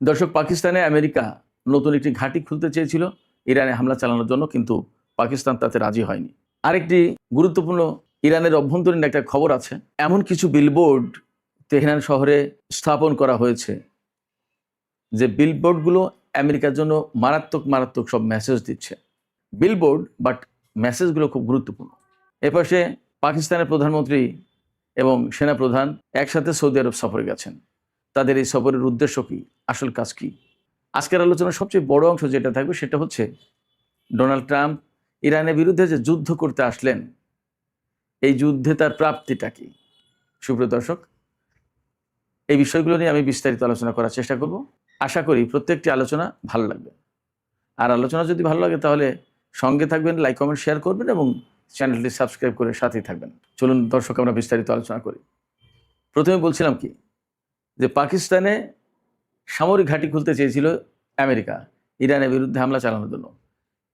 দর্শক, পাকিস্তানে আমেরিকা নতুন একটি ঘাঁটি খুলতে চেয়েছিল ইরানে হামলা চালানোর জন্য, কিন্তু পাকিস্তান তাতে রাজি হয়নি। আরেকটি গুরুত্বপূর্ণ ইরানের অভ্যন্তরীণ একটা খবর আছে। এমন কিছু বিলবোর্ড তেহরান শহরে স্থাপন করা হয়েছে যে বিলবোর্ডগুলো আমেরিকার জন্য মারাত্মক মারাত্মক সব মেসেজ দিচ্ছে। বিলবোর্ড বাট মেসেজগুলো খুব গুরুত্বপূর্ণ। এপাশে পাকিস্তানের প্রধানমন্ত্রী এবং সেনাপ্রধান একসাথে সৌদি আরব সফরে গেছেন। তাদের এই সফরের উদ্দেশ্য কী, আসল কাজ কী? আজকের আলোচনার সবচেয়ে বড় অংশ যেটা থাকবে সেটা হচ্ছে ডোনাল্ড ট্রাম্প ইরানের বিরুদ্ধে যে যুদ্ধ করতে আসলেন, এই যুদ্ধে তার প্রাপ্তিটা কী। সুপ্রিয় দর্শক, এই বিষয়গুলো নিয়ে আমি বিস্তারিত আলোচনা করার চেষ্টা করব। আশা করি প্রত্যেকটি আলোচনা ভালো লাগবে। আর আলোচনা যদি ভালো লাগে তাহলে সঙ্গে থাকবেন, লাইক কমেন্ট শেয়ার করবেন এবং চ্যানেলটি সাবস্ক্রাইব করে সাথেই থাকবেন। চলুন দর্শক, আমরা বিস্তারিত আলোচনা করি। প্রথমে বলছিলাম কি, যে পাকিস্তানে সামরিক ঘাঁটি খুলতে চেয়েছিল আমেরিকা ইরানের বিরুদ্ধে হামলা চালানোর জন্য।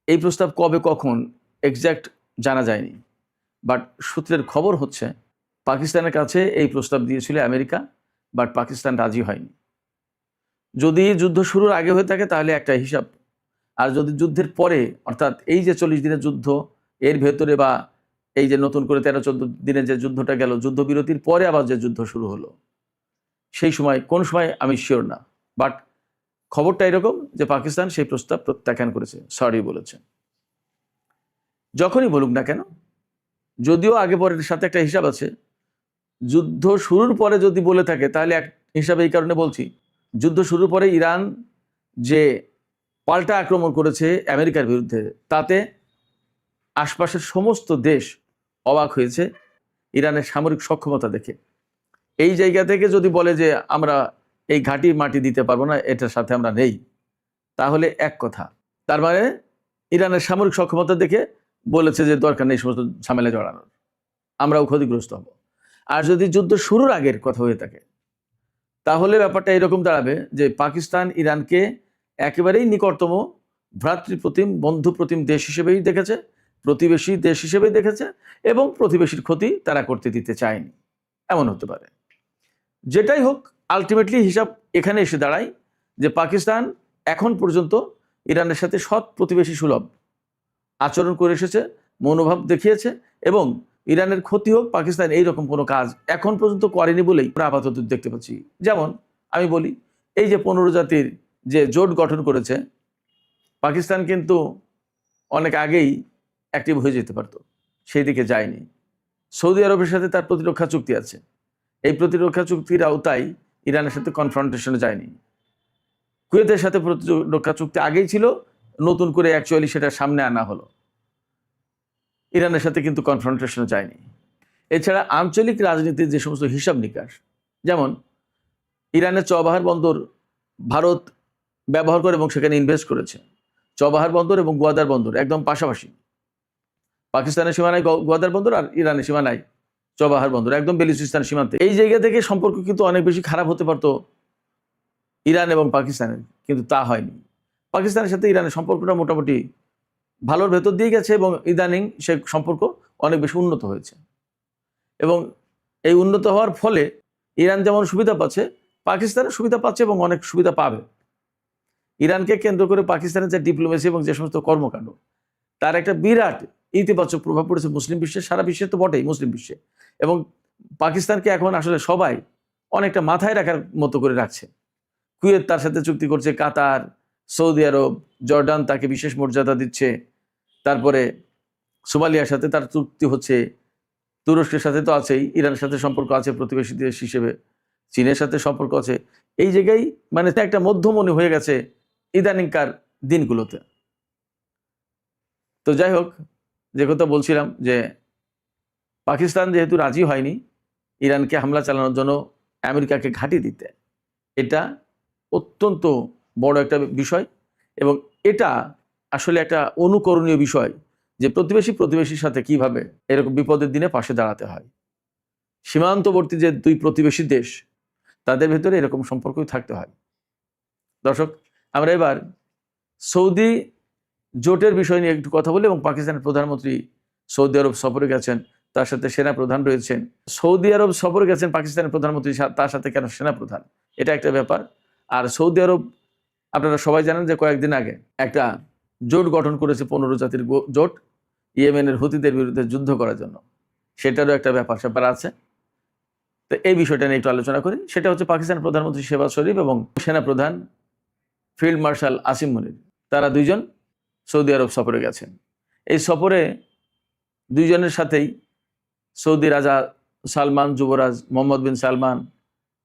এই প্রস্তাব কবে কখন এক্স্যাক্ট জানা যায়নি, বাট সূত্রের খবর হচ্ছে পাকিস্তানের কাছে এই প্রস্তাব দিয়েছিল আমেরিকা, বাট পাকিস্তান রাজি হয়নি। যদি যুদ্ধ শুরুর আগে হয়ে থাকে তাহলে একটা হিসাব, আর যদি যুদ্ধের পরে, অর্থাৎ এই যে 40 দিনের যুদ্ধ এর ভেতরে, বা এই যে নতুন করে 13-14 দিনের যে যুদ্ধটা গেল, যুদ্ধবিরতির পরে আবার যে যুদ্ধ শুরু হলো, সেই সময় কোন সময় আমি শিওর না, বাট খবরটা এরকম যে পাকিস্তান সেই প্রস্তাব প্রত্যাখ্যান করেছে, সরি বলেছে। যখনই বলুক না কেন, যদিও আগে পরের সাথে একটা হিসাব আছে, যুদ্ধ শুরুর পরে যদি বলে থাকে তাহলে এক হিসাবে, এই কারণে বলছি, যুদ্ধ শুরুর পরে ইরান যে পাল্টা আক্রমণ করেছে আমেরিকার বিরুদ্ধে, তাতে আশপাশের সমস্ত দেশ অবাক হয়েছে ইরানের সামরিক সক্ষমতা দেখে। এই জায়গা থেকে যদি বলে যে আমরা এই ঘাঁটি মাটি দিতে পারবো না, এটার সাথে আমরা নেই, তাহলে এক কথা, তার মানে ইরানের সামরিক সক্ষমতা দেখে বলেছে যে দরকার নেই সমস্ত ঝামেলা জড়ানোর, আমরাও ক্ষতিগ্রস্ত হব। আর যদি যুদ্ধ শুরুর আগের কথা হয়ে থাকে তাহলে ব্যাপারটা এরকম দাঁড়াবে যে পাকিস্তান ইরানকে একেবারেই নিকটতম ভ্রাতৃপ্রতিম বন্ধুপ্রতিম দেশ হিসেবেই দেখেছে, প্রতিবেশী দেশ হিসেবেই দেখেছে, এবং প্রতিবেশীর ক্ষতি তারা করতে দিতে চায়নি। এমন হতে পারে। যেটাই হোক, আলটিমেটলি হিসাব এখানে এসে দাঁড়ায় যে পাকিস্তান এখন পর্যন্ত ইরানের সাথে সৎ প্রতিবেশী সুলভ আচরণ করে এসেছে, মনোভাব দেখিয়েছে, এবং ইরানের ক্ষতি হোক, পাকিস্তান এইরকম কোনো কাজ এখন পর্যন্ত করেনি বলেই আমরা আপাতত দেখতে পাচ্ছি। যেমন আমি বলি, এই যে 15 জাতির যে জোট গঠন করেছে, পাকিস্তান কিন্তু অনেক আগেই অ্যাক্টিভ হয়ে যেতে পারতো, সেই দিকে যায়নি। সৌদি আরবের সাথে তার প্রতিরক্ষা চুক্তি আছে, এই প্রতিরক্ষা চুক্তির আওতায় ইরানের সাথে কনফ্রন্টেশনে যায়নি। কুয়েতের সাথে প্রতিরক্ষা চুক্তি আগেই ছিল, নতুন করে অ্যাকচুয়ালি সেটা সামনে আনা হলো, ইরানের সাথে কিন্তু কনফ্রন্টেশনে যায়নি। এছাড়া আঞ্চলিক রাজনীতির যে সমস্ত হিসাব নিকাশ, যেমন ইরানের চবাহার বন্দর ভারত ব্যবহার করে এবং সেখানে ইনভেস্ট করেছে। চবাহার বন্দর এবং গোয়াদার বন্দর একদম পাশাপাশি, পাকিস্তানের সীমানায় গোয়াদার বন্দর আর ইরানের সীমানায় চবাহার বন্দর, একদম বেলুচিস্তান সীমান্তে। এই জায়গা থেকে সম্পর্ক কিন্তু অনেক বেশি খারাপ হতে পারতো ইরান এবং পাকিস্তানের, কিন্তু তা হয়নি। পাকিস্তানের সাথে ইরানের সম্পর্কটা মোটামুটি ভালোর ভেতর দিয়ে গেছে, এবং ইদানিং সে সম্পর্ক অনেক বেশি উন্নত হয়েছে। এবং এই উন্নত হওয়ার ফলে ইরান যেমন সুবিধা পাচ্ছে, পাকিস্তানের সুবিধা পাচ্ছে এবং অনেক সুবিধা পাবে। ইরানকে কেন্দ্র করে পাকিস্তানের যে ডিপ্লোমেসি এবং যে সমস্ত কর্মকাণ্ড, তার একটা বিরাট ইতিবাচক প্রভাব পড়েছে মুসলিম বিশ্বে, সারা বিশ্বে তো বটেই, মুসলিম বিশ্বে। এবং পাকিস্তানকে এখন আসলে সবাই অনেকটা মাথায় রাখার মতো করে রাখছে। কুয়েত তার সাথে চুক্তি করছে, কাতার, সৌদি আরব, জর্ডান তাকে বিশেষ মর্যাদা দিচ্ছে, তারপরে সোমালিয়ার সাথে তার চুক্তি হচ্ছে, তুরস্কের সাথে তো আছেই, ইরানের সাথে সম্পর্ক আছে প্রতিবেশী দেশ হিসেবে, চীনের সাথে সম্পর্ক আছে। এই জায়গায় মানে একটা মধ্যমণি হয়ে গেছে ইদানিংকার দিনগুলোতে। তো যাই হোক, যে কথা বলছিলাম, যে পাকিস্তান যেহেতু রাজি হয়নি ইরানকে হামলা চালানোর জন্য আমেরিকাকে ঘাঁটি দিতে, এটা অত্যন্ত বড় একটা বিষয়, এবং এটা আসলে একটা অনুকরণীয় বিষয় যে প্রতিবেশীর সাথে কিভাবে এরকম বিপদের দিনে পাশে দাঁড়াতে হয়। সীমান্তবর্তী যে দুই প্রতিবেশী দেশ, তাদের ভেতরে এরকম সম্পর্কই থাকতে হয়। দর্শক, আমরা এবার সৌদি জোটের বিষয় নিয়ে একটু কথা বলি, এবং পাকিস্তানের প্রধানমন্ত্রী সৌদি আরব সফরে গেছেন, তার সাথে সেনা প্রধান রয়েছেন। সৌদি আরব সফরে গেছেন পাকিস্তানের প্রধানমন্ত্রী, তার সাথে কেন সেনা প্রধান, এটা একটা ব্যাপার। আর সৌদি আরব আপনারা সবাই জানেন যে কয়েকদিন আগে একটা জোট গঠন করেছে, 15 জাতির জোট, ইয়েমেনের হুতিদের বিরুদ্ধে যুদ্ধ করার জন্য। সেটারও একটা ব্যাপার স্যাপার আছে। তো এই বিষয়টা নিয়ে একটু আলোচনা করি। সেটা হচ্ছে পাকিস্তান প্রধানমন্ত্রী শেহবাজ শরীফ এবং সেনাপ্রধান ফিল্ড মার্শাল আসিম মনির, তারা দুইজন সৌদি আরব সফরে গেছেন। এই সফরে দুইজনের সাথেই সৌদি রাজা সালমান, যুবরাজ মোহাম্মদ বিন সালমান,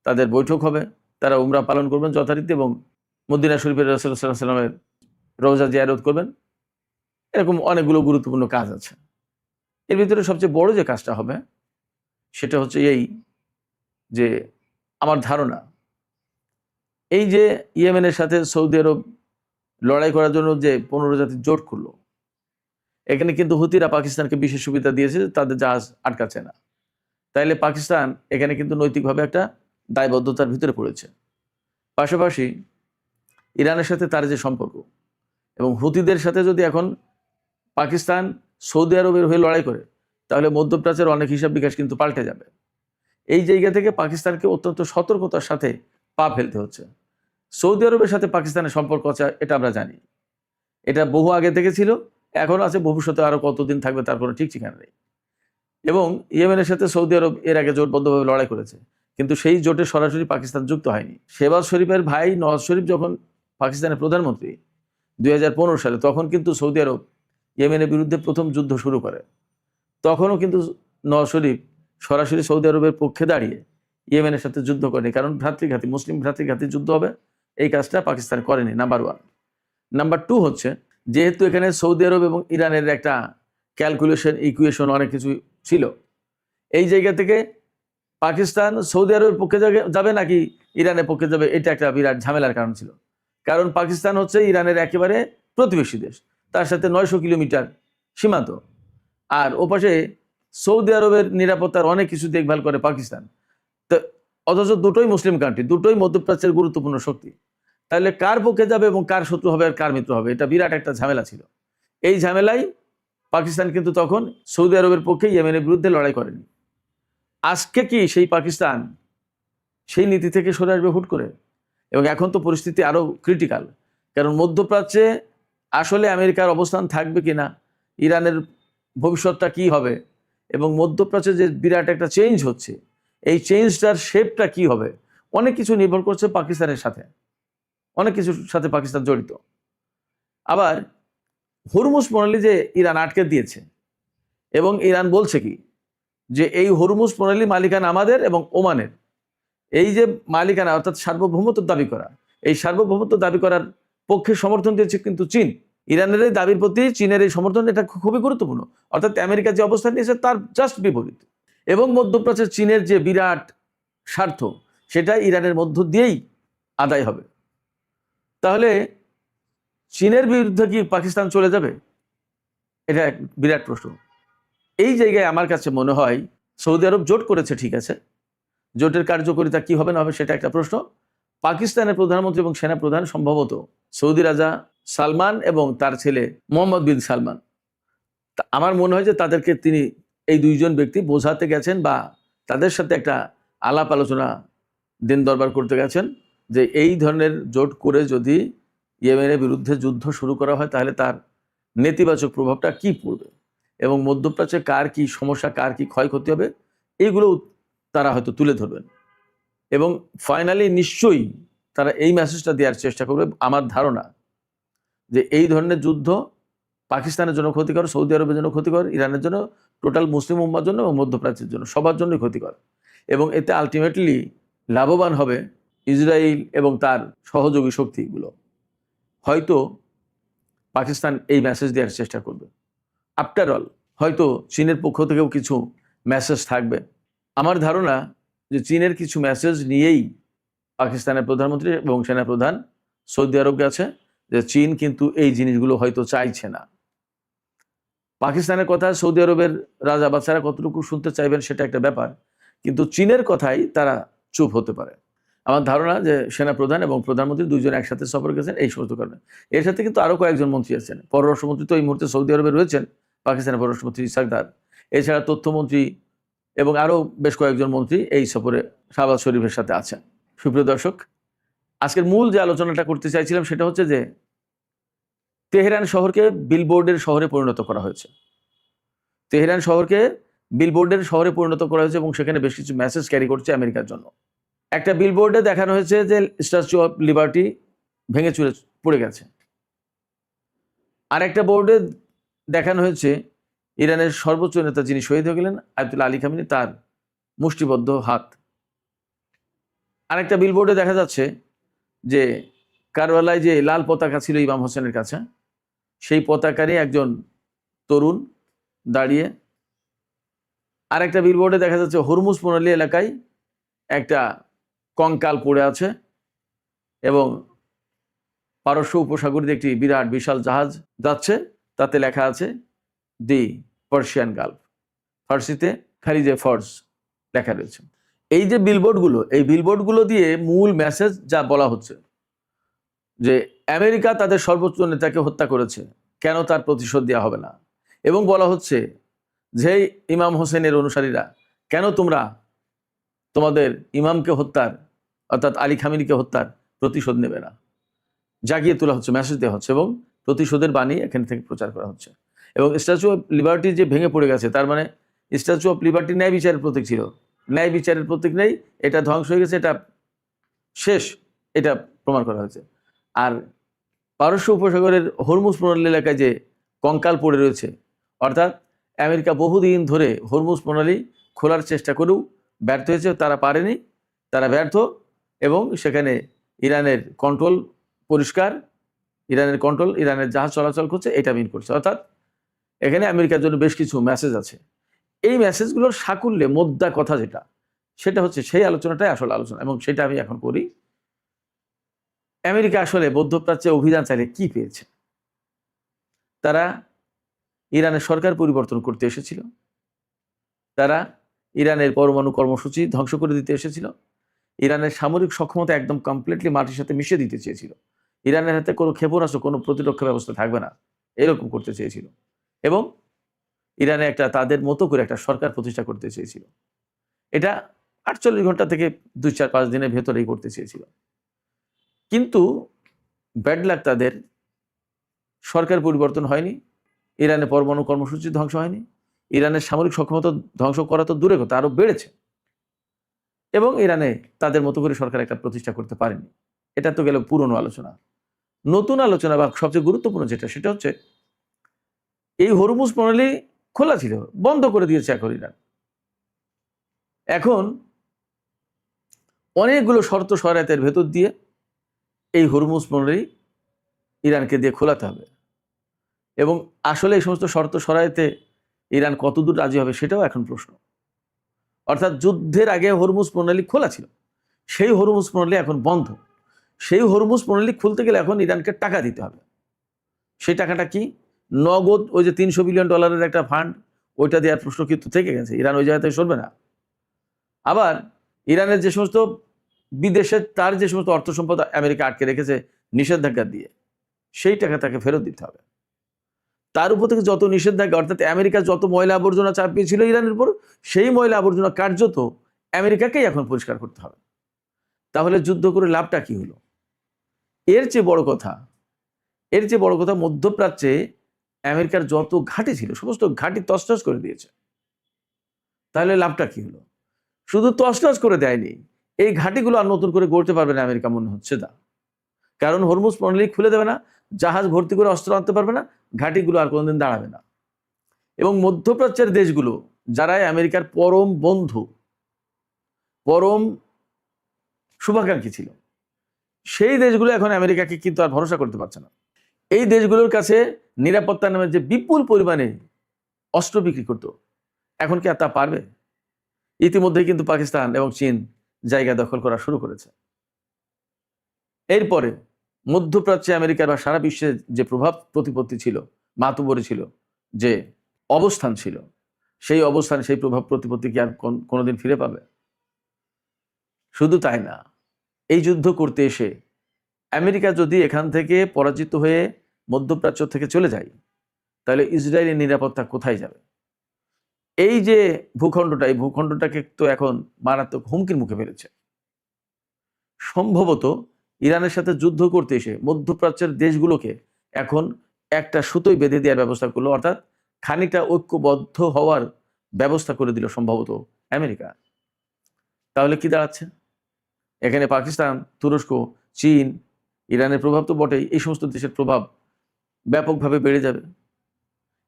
তাদের বৈঠক হবে। তারা উমরা পালন করবেন যথারীতি এবং মদিনা শরীফের রাসূল সাল্লাল্লাহু আলাইহি ওয়াসাল্লামের রওজা জিয়ারত করবেন। এরকম অনেকগুলো গুরুত্বপূর্ণ কাজ আছে। এর ভিতরে সবচেয়ে বড় যে কাজটা হবে সেটা হচ্ছে এই যে, আমার ধারণা এই যে ইয়েমেনের সাথে সৌদি আরব লড়াই করার জন্য যে 15 জাতির জোট করলো, এখানে কিন্তু হুতিরা পাকিস্তানকে বিশেষ সুবিধা দিয়েছে, তাদের জাহাজ আটকাচ্ছে না। তাইলে পাকিস্তান এখানে কিন্তু নৈতিকভাবে একটা দায়বদ্ধতার ভিতরে পড়েছে। পাশাপাশি ইরানের সাথে তার যে সম্পর্ক এবং হুতিদের সাথে যদি এখন পাকিস্তান সৌদি আরবের হয়ে লড়াই করে, তাহলে মধ্যপ্রাচ্যের অনেক হিসাব বিকাশ কিন্তু পাল্টে যাবে। এই জায়গা থেকে পাকিস্তানকে অত্যন্ত সতর্কতার সাথে পা ফেলতে হচ্ছে। সৌদি আরবের সাথে পাকিস্তানের সম্পর্ক আছে, এটা আমরা জানি। এটা বহু আগে থেকে ছিল, এখনও আছে, ভবিষ্যতে আরও কতদিন থাকবে তার কোনো ঠিক ঠিকানা নেই। এবং ইয়েমেনের সাথে সৌদি আরব এর আগে জোটবদ্ধভাবে লড়াই করেছে, কিন্তু সেই জোটে সরাসরি পাকিস্তান যুক্ত হয়নি। শেহবাজ শরীফের ভাই নওয়াজ শরীফ যখন পাকিস্তানের প্রধানমন্ত্রী 2015 সালে, তখন কিন্তু সৌদি আরব ইয়েমেনের বিরুদ্ধে প্রথম যুদ্ধ শুরু করে। তখনও কিন্তু নওয়াজ শরীফ সরাসরি সৌদি আরবের পক্ষে দাঁড়িয়ে ইয়েমেনের সাথে যুদ্ধ করেনি, কারণ ভ্রাতৃঘাতী, মুসলিম ভ্রাতৃঘাতী যুদ্ধ হবে, এই কাজটা পাকিস্তান করেনি। নাম্বার 1। নাম্বার 2 হচ্ছে, যেহেতু এখানে সৌদি আরব এবং ইরানের একটা ক্যালকুলেশন, ইকুয়েশন, অনেক কিছু ছিল, এই জায়গা থেকে পাকিস্তান সৌদি আরবের পক্ষে যাবে নাকি ইরানের পক্ষে যাবে, এটা একটা বিরাট ঝামেলার কারণ ছিল। কারণ পাকিস্তান হচ্ছে ইরানের একেবারে প্রতিবেশী দেশ, তার সাথে 900 কিলোমিটার সীমান্ত, আর ওপাশে সৌদি আরবের নিরাপত্তার অনেক কিছু দেখভাল করে পাকিস্তান। তো অথচ দুটোই মুসলিম কান্ট্রি, দুটোই মধ্যপ্রাচ্যের গুরুত্বপূর্ণ শক্তি। তাহলে কার পক্ষে যাবে এবং কার শত্রু হবে আর কার মিত্র হবে, এটা বিরাট একটা ঝামেলা ছিল। এই ঝামেলায় পাকিস্তান কিন্তু তখন সৌদি আরবের পক্ষে ইয়েমেনের বিরুদ্ধে লড়াই করেনি। আজকে কি সেই পাকিস্তান সেই নীতি থেকে সরে আসবে হুট করে? এবং এখন তো পরিস্থিতি আরও ক্রিটিক্যাল, কারণ মধ্যপ্রাচ্যে আসলে আমেরিকার অবস্থান থাকবে কিনা, ইরানের ভবিষ্যৎটা কি হবে, এবং মধ্যপ্রাচ্যে যে বিরাট একটা চেঞ্জ হচ্ছে, এই চেঞ্জটার শেপটা কি হবে, অনেক কিছু নির্ভর করছে পাকিস্তানের সাথে, অনেক কিছুর সাথে পাকিস্তান জড়িত। আবার হরমুজ প্রণালী যে ইরান আটকে দিয়েছে, এবং ইরান বলছে কি যে এই হরমুজ প্রণালী মালিকানা আমাদের এবং ওমানের, এই যে মালিকানা অর্থাৎ সার্বভৌমত্ব দাবি করা, এই সার্বভৌমত্ব দাবি করার পক্ষে সমর্থন দিয়েছে কিন্তু চীন। ইরানের এই দাবির প্রতি চীনের এই সমর্থন, এটা খুবই গুরুত্বপূর্ণ। অর্থাৎ আমেরিকা যে অবস্থান নিয়েছে তার জাস্ট বিপরীত। এবং মধ্যপ্রাচ্যের চীনের যে বিরাট স্বার্থ, সেটা ইরানের মধ্য দিয়েই আদায় হবে। তাহলে চীনের বিরুদ্ধে কি পাকিস্তান চলে যাবে? এটা এক বিরাট প্রশ্ন। এই জায়গায় আমার কাছে মনে হয় সৌদি আরব জোট করেছে, ঠিক আছে, জোটের কার্যকারিতা কি হবে না হবে সেটা একটা প্রশ্ন। পাকিস্তানের প্রধানমন্ত্রী এবং সেনাপ্রধান সম্ভবত সৌদি রাজা সালমান এবং তার ছেলে মোহাম্মদ বিন সালমান, আমার মনে হয় যে তাদেরকে তিনি, এই দুইজন ব্যক্তি বোঝাতে গেছেন বা তাদের সাথে একটা আলাপ আলোচনা দিন দরবার করতে গেছেন যে এই ধরনের জোট করে যদি ইয়েমেনের বিরুদ্ধে যুদ্ধ শুরু করা হয়, তাহলে তার নেতিবাচক প্রভাবটা কি পড়বে এবং মধ্যপ্রাচ্যে কার কি সমস্যা, কার কি ক্ষয়ক্ষতি হবে, এইগুলো তারা হয়তো তুলে ধরবেন। এবং ফাইনালি নিশ্চয়ই তারা এই মেসেজটা দেওয়ার চেষ্টা করবে, আমার ধারণা, যে এই ধরনের যুদ্ধ পাকিস্তানের জন্য ক্ষতিকর, সৌদি আরবের জন্য ক্ষতিকর, ইরানের জন্য, টোটাল মুসলিম উম্মার জন্য এবং মধ্যপ্রাচ্যের জন্য, সবার জন্যই ক্ষতিকর। এবং এতে আলটিমেটলি লাভবান হবে ইসরায়েল এবং তার সহযোগী শক্তিগুলো। হয়তো পাকিস্তান এই মেসেজ দেওয়ার চেষ্টা করবে। আফটার অল হয়তো চীনের পক্ষ থেকেও কিছু মেসেজ থাকবে। আমার ধারণা যে চীনের কিছু মেসেজ নিয়েই পাকিস্তানের প্রধানমন্ত্রী এবং সেনাপ্রধান সৌদি আরব গেছে, যে চীন কিন্তু এই জিনিসগুলো হয়তো চাইছে না। পাকিস্তানের কথা সৌদি আরবের রাজা বাদশারা কতটুকু শুনতে চাইবেন সেটা একটা ব্যাপার, কিন্তু চীনের কথাই তারা চুপ হতে পারে। আমার ধারণা যে সেনাপ্রধান এবং প্রধানমন্ত্রী দুইজন একসাথে সফর গেছেন এই সমস্ত কারণে। এর সাথে কিন্তু আরও কয়েকজন মন্ত্রী আছেন। পররাষ্ট্রমন্ত্রী তো এই মুহূর্তে সৌদি আরবে রয়েছেন, পাকিস্তানের পররাষ্ট্রমন্ত্রী ইসহাক দার, এছাড়া তথ্যমন্ত্রী এবং আরও বেশ কয়েকজন মন্ত্রী এই সফরে শাহবাজ শরীফের সাথে আছেন। সুপ্রিয় দর্শক, আজকের মূল যে আলোচনাটা করতে চাইছিলাম সেটা হচ্ছে যে তেহরান শহরকে বিলবোর্ডের শহরে পরিণত করা হয়েছে। তেহরান শহরকে বিলবোর্ডের শহরে পরিণত করা হয়েছে এবং সেখানে বেশ কিছু মেসেজ ক্যারি করছে আমেরিকার জন্য। একটা বিলবোর্ডে দেখানো হয়েছে যে স্ট্যাচু অফ লিবার্টি ভেঙে চুরে পড়ে গেছে। আর একটা বোর্ডে দেখানো হয়েছে ইরানের সর্বোচ্চ নেতা যিনি শহীদ হয়ে গেলেন আয়াতুল্লাহ আলী খামেনি, তার মুষ্টিবদ্ধ হাত। আরেকটা বিলবোর্ডে দেখা যাচ্ছে যে কারবালায় যে লাল পতাকা ছিল ইমাম হোসেনের কাছে, সেই পতাকারই একজন তরুণ দাঁড়িয়ে। আরেকটা বিলবোর্ডে দেখা যাচ্ছে হরমুজ প্রণালী এলাকায় একটা কঙ্কাল পড়ে আছে এবং পারস্য উপসাগর দিয়ে একটি বিরাট বিশাল জাহাজ যাচ্ছে, তাতে লেখা আছে দি পার্সিয়ান গালফ, ফার্সিতে খালিজে ফর্স লেখা রয়েছে। এই যে বিলবোর্ডগুলো, এই বিলবোর্ডগুলো দিয়ে মূল মেসেজ যা বলা হচ্ছে যে আমেরিকা তাদের সর্বোচ্চ নেতাকে হত্যা করেছে, কেন তার প্রতিশোধ দেওয়া হবে না, এবং বলা হচ্ছে যে ইমাম হোসেনের অনুসারীরা কেন তোমরা তোমাদের ইমামকে হত্যার অর্থাৎ আলী খামেনিকে হত্যার প্রতিশোধ নেবে না। জাগিয়ে তোলা হচ্ছে, মেসেজ দেওয়া হচ্ছে এবং প্রতিশোধের বাণী এখান থেকে প্রচার করা হচ্ছে। এবং স্ট্যাচু অফ লিবার্টি যে ভেঙে পড়ে গেছে, তার মানে স্ট্যাচু অফ লিবার্টি ন্যায় বিচারের প্রতীক ছিল, ন্যায় বিচারের প্রতীক নেই, এটা ধ্বংস হয়ে গেছে, এটা শেষ, এটা প্রমাণ করা হয়েছে। আর পারস্য উপসাগরের হরমুজ প্রণালী এলাকায় যে কঙ্কাল পড়ে রয়েছে, অর্থাৎ আমেরিকা বহুদিন ধরে হরমুজ প্রণালী খোলার চেষ্টা করেও ব্যর্থ হয়েছে, তারা পারেনি, তারা ব্যর্থ, এবং সেখানে ইরানের কন্ট্রোল পরিষ্কার, ইরানের জাহাজ চলাচল করছে, এটা মিন করছে। অর্থাৎ এখানে আমেরিকার জন্য বেশ কিছু মেসেজ আছে। এই মেসেজগুলোর সাকুল্যে মোদ্দা কথা যেটা, সেটা হচ্ছে সেই আলোচনাটাই আসল আলোচনা, এবং সেটা আমি এখন করি। আমেরিকা আসলে মধ্যপ্রাচ্যে অভিযান চালিয়ে কি পেয়েছে? তারা ইরানের সরকার পরিবর্তন করতে এসেছিল, তারা ইরানের পরমাণু কর্মসূচি ধ্বংস করে দিতে এসেছিল, ইরানের সামরিক সক্ষমতা একদম কমপ্লিটলি মাটির সাথে মিশিয়ে দিতে চেয়েছিল, ইরানের হাতে কোনো ক্ষেপণাস্ত্র, কোনো প্রতিরক্ষা ব্যবস্থা থাকবে না, এরকম করতে চেয়েছিল, এবং ইরানে একটা তাদের মতো করে একটা সরকার প্রতিষ্ঠা করতে চেয়েছিল। এটা 48 ঘন্টা থেকে 2-4-5 দিনের ভেতরেই করতে চেয়েছিল। কিন্তু ব্যাড লাক, তাদের সরকার পরিবর্তন হয়নি, ইরানের পরমাণু কর্মসূচি ধ্বংস হয়নি, ইরানের সামরিক সক্ষমতা ধ্বংস করা তো দূরে কথা, আরো বেড়েছে, এবং ইরানে তাদের মতো করে সরকার একটা প্রতিষ্ঠা করতে পারেনি। এটা তো গেল পুরনো আলোচনা। নতুন আলোচনা বা সবচেয়ে গুরুত্বপূর্ণ যেটা, সেটা হচ্ছে এই হরমুজ প্রণালী খোলা ছিল, বন্ধ করে দিয়েছে এখন ইরান। এখন অনেকগুলো শর্ত শরাতের ভেতর দিয়ে এই হরমুজ প্রণালী ইরানকে দিয়ে খোলাতে হবে, এবং আসলে এই সমস্ত শর্ত শরাতে ইরান কতদূর রাজি হবে সেটাও এখন প্রশ্ন। অর্থাৎ যুদ্ধের আগে হরমুজ প্রণালী খোলা ছিল, সেই হরমুজ প্রণালী এখন বন্ধ। সেই হরমুজ প্রণালী খুলতে গেলে এখন ইরানকে টাকা দিতে হবে। সেই টাকাটা কি? নগদ, ওই যে $300 বিলিয়ন একটা ফান্ড, ওইটা দেওয়ার প্রশ্ন কিন্তু থেকে গেছে, ইরান ওই জায়গাতে সরবে না। আবার ইরানের যে সমস্ত বিদেশে তার যে সমস্ত অর্থ সম্পদ আমেরিকা আটকে রেখেছে নিষেধাজ্ঞা দিয়ে, সেই টাকা তাকে ফেরত দিতে হবে। তার উপর থেকে যত নিষেধাজ্ঞা, অর্থাৎ আমেরিকা যত ময়লা আবর্জনা চাপিয়েছিল ইরানের উপর, সেই ময়লা আবর্জনা কার্যত আমেরিকাকেই এখন পরিষ্কার করতে হবে। তাহলে যুদ্ধ করে লাভটা কি হলো? এর চেয়ে বড় কথা, মধ্যপ্রাচ্যে আমেরিকার যত ঘাঁটি ছিল সমস্ত ঘাঁটি তছনছ করে দিয়েছে। তাহলে লাভটা কি হলো? শুধু তছনছ করে দেয়নি, এই ঘাঁটিগুলো আর নতুন করে গড়তে পারবে না আমেরিকা, মনে হচ্ছে না। কারণ হরমুজ প্রণালী খুলে দেবে না, জাহাজ ভর্তি করে অস্ত্র আনতে পারবে না, ঘাঁটিগুলো আর কোনোদিন দাঁড়াবে না। এবং মধ্যপ্রাচ্যের দেশগুলো, যারাই আমেরিকার পরম বন্ধু, পরম শুভাকাঙ্ক্ষী ছিল, সেই দেশগুলো এখন আমেরিকাকে কিন্তু আর ভরসা করতে পারছে না। এই দেশগুলোর কাছে নিরাপত্তা নামে যে বিপুল পরিমাণে অস্ত্র বিক্রি করত, এখন কি আর তা পারবে? ইতিমধ্যেই কিন্তু পাকিস্তান এবং চীন জায়গা দখল করা শুরু করেছে। এরপরে মধ্যপ্রাচ্যে আমেরিকার বা সারা বিশ্বে যে প্রভাব প্রতিপত্তি ছিল, মাতুবরি ছিল, যে অবস্থান ছিল, সেই অবস্থান, সেই প্রভাব প্রতিপত্তি কি আর কোনোদিন ফিরে পাবে? শুধু তাই না, এই যুদ্ধ করতে এসে আমেরিকা যদি এখান থেকে পরাজিত হয়ে মধ্যপ্রাচ্য থেকে চলে যায়, তাহলে ইসরায়েলের নিরাপত্তা কোথায় যাবে? এই যে ভূখণ্ডটা, এই ভূখণ্ডটাকে তো এখন মারাত্মক হুমকির মুখে ফেলেছে। সম্ভবত ইরানের সাথে যুদ্ধ করতে এসে মধ্যপ্রাচ্যের দেশগুলোকে এখন একটা সুতোয় বেঁধে দেওয়ার ব্যবস্থা করলো, অর্থাৎ খানিকটা ঐক্যবদ্ধ হওয়ার ব্যবস্থা করে দিল সম্ভবত আমেরিকা। তাহলে কি দাঁড়াচ্ছে? এখানে পাকিস্তান, তুরস্ক, চীন, ইরানের প্রভাব তো বটেই, এই সমস্ত দেশের প্রভাব ব্যাপকভাবে বেড়ে যাবে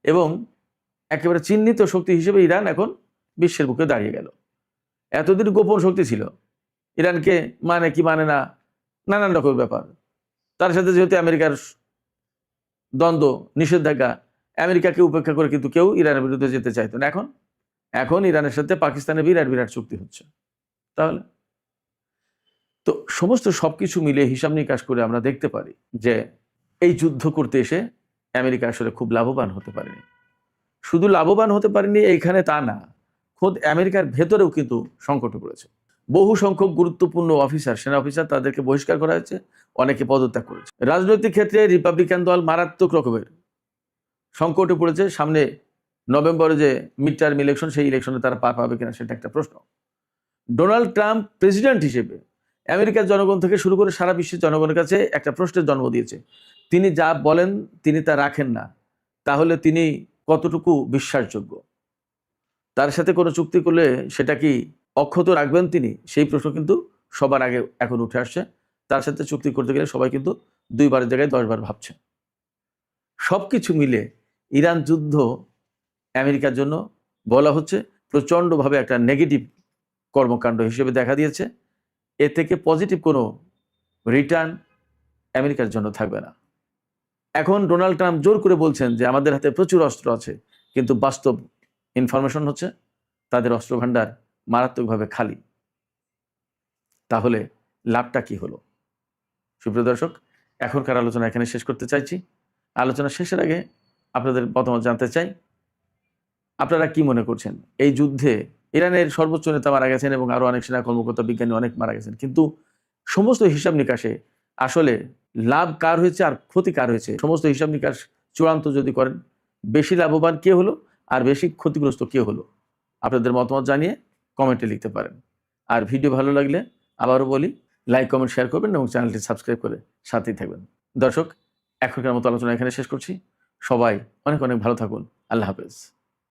এবং একেবারে চিহ্নিত শক্তি হিসেবে ইরান এখন বিশ্বের বুকে দাঁড়িয়ে গেল। এতদিন গোপন শক্তি ছিল, ইরানকে মানে কি মানে না, নানান রকম ব্যাপার। তার সাথে যেহেতু আমেরিকার দ্বন্দ্ব, নিষেধাজ্ঞা, আমেরিকাকে উপেক্ষা করে কিন্তু কেউ ইরানের বিরুদ্ধে যেতে চাইতো না। এখন ইরানের সাথে পাকিস্তানের বিরাট বিরাট চুক্তি হচ্ছে। তাহলে তো সমস্ত সবকিছু মিলে হিসাব নিকাশ করে আমরা দেখতে পারি যে এই যুদ্ধ করতে এসে আমেরিকা আসলে খুব লাভবান হতে পারেনি। শুধু লাভবান হতে পারেনি এইখানে তা না, খোদ আমেরিকার ভেতরেও কিন্তু সংকটে পড়েছে। বহু সংখ্যক গুরুত্বপূর্ণ অফিসার, সেনা অফিসার, তাদেরকে বহিষ্কার করা হয়েছে, অনেকে পদত্যাগ করেছে। রাজনৈতিক ক্ষেত্রে রিপাবলিকান দল মারাত্মক রকমের সংকটে পড়েছে। সামনে নভেম্বরে যে মিড টার্ম ইলেকশন, সেই ইলেকশনে তারা পা পাবে কিনা সেটা একটা প্রশ্ন। ডোনাল্ড ট্রাম্প প্রেসিডেন্ট হিসেবে আমেরিকার জনগণ থেকে শুরু করে সারা বিশ্বের জনগণের কাছে একটা প্রশ্নের জন্ম দিয়েছে। তিনি যা বলেন তিনি তা রাখেন না, তাহলে তিনি কতটুকু বিশ্বাসযোগ্য? তার সাথে কোনো চুক্তি করলে সেটা কি অক্ষত রাখবেন তিনি? সেই প্রশ্ন কিন্তু সবার আগে এখন উঠে আসছে। তার সাথে চুক্তি করতে গেলে সবাই কিন্তু 2 বারের জায়গায় 10 বার ভাবছে। সবকিছু মিলে ইরান যুদ্ধ আমেরিকার জন্য বলা হচ্ছে প্রচণ্ডভাবে একটা নেগেটিভ কর্মকাণ্ড হিসেবে দেখা দিয়েছে। এ থেকে পজিটিভ কোনো রিটার্ন আমেরিকার জন্য থাকবে না। এখন ডোনাল্ড ট্রাম্প জোর করে বলছেন যে আমাদের হাতে প্রচুর অস্ত্র আছে, কিন্তু বাস্তব ইনফরমেশন হচ্ছে তাদের অস্ত্র ভান্ডার মারাত্মকভাবে খালি। তাহলে লাভটা কি হলো? সুপ্রিয় দর্শক, এখনকার আলোচনা এখানে শেষ করতে চাইছি। আলোচনা শেষের আগে আপনাদের মতামত জানতে চাই, আপনারা কি মনে করছেন এই যুদ্ধে? ইরানের সর্বোচ্চ নেতা মারা গেছেন এবং আরো অনেক সেনা কর্মকর্তা, বিজ্ঞানী অনেক মারা গেছেন, কিন্তু সমস্ত হিসাব নিকাশে আসলে লাভ কার হয়েছে আর ক্ষতি কার হয়েছে? সমস্ত হিসাব নিকাশ চূড়ান্ত যদি করেন, বেশি লাভবান কে হলো আর বেশি ক্ষতিগ্রস্ত কে হলো? আপনাদের মতামত জানিয়ে কমেন্টে লিখতে পারেন। আর ভিডিও ভালো লাগলে আবারও বলি, লাইক, কমেন্ট, শেয়ার করবেন এবং চ্যানেলটি সাবস্ক্রাইব করে সাথেই থাকবেন। দর্শক, এখনকার মতো আলোচনা এখানে শেষ করছি। সবাই অনেক অনেক ভালো থাকুন। আল্লাহ হাফেজ।